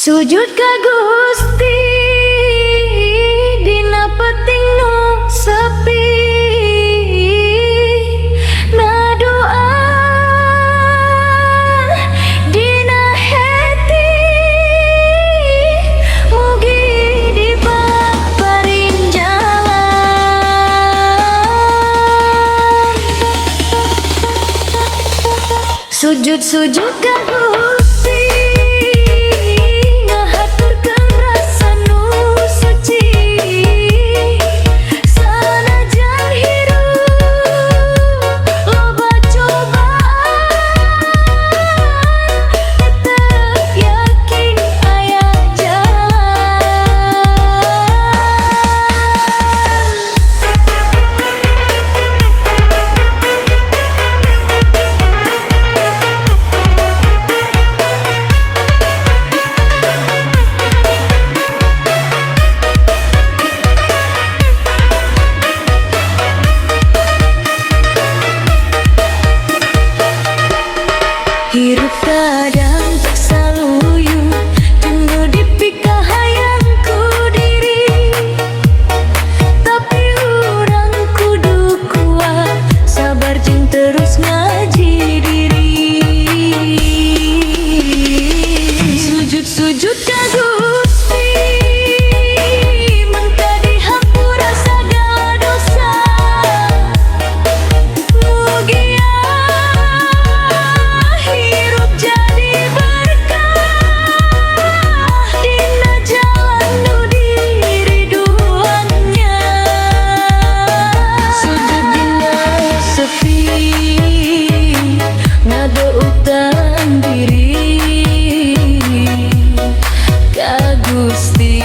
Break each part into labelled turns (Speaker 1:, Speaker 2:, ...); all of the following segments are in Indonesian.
Speaker 1: Sujud ka Gusti dina peting nu sepi, na doa dina heti, mugi dipaparin jalan. Sujud ka Gusti ngahaturkeun rasa nu suci, sanajan hirup loba cobaan, tetep yakin aya hirup kadang tak saluyung, tunggu dipika hayang ku diri, tapi urang kudu kuat, sabar jeung terus ngaji diri. Sujud ka Gusti, mangka dihapura sagala dosa, mugia hirup jadi berkah dina jalan nu diriduannya. Sujud dina sepi, ngadoutang diri ka Gusti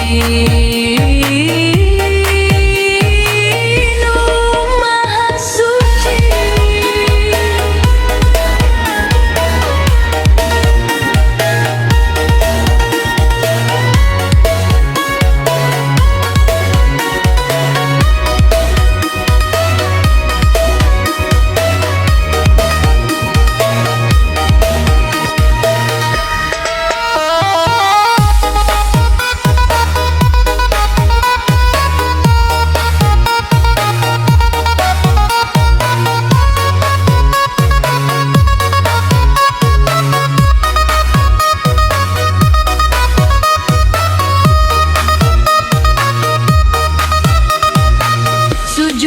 Speaker 1: nu Maha Suci.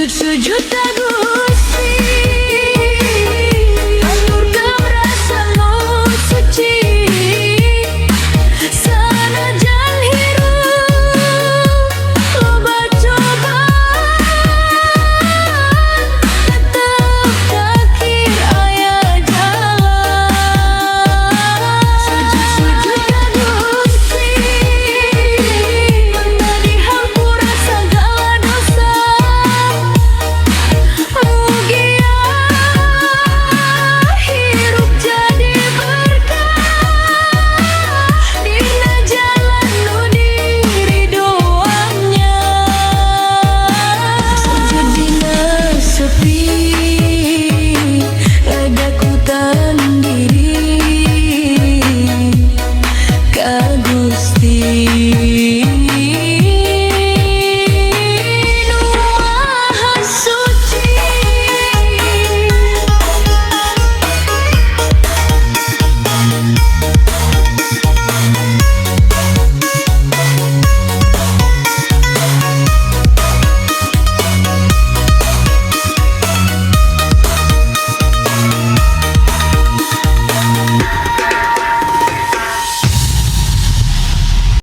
Speaker 1: Sujud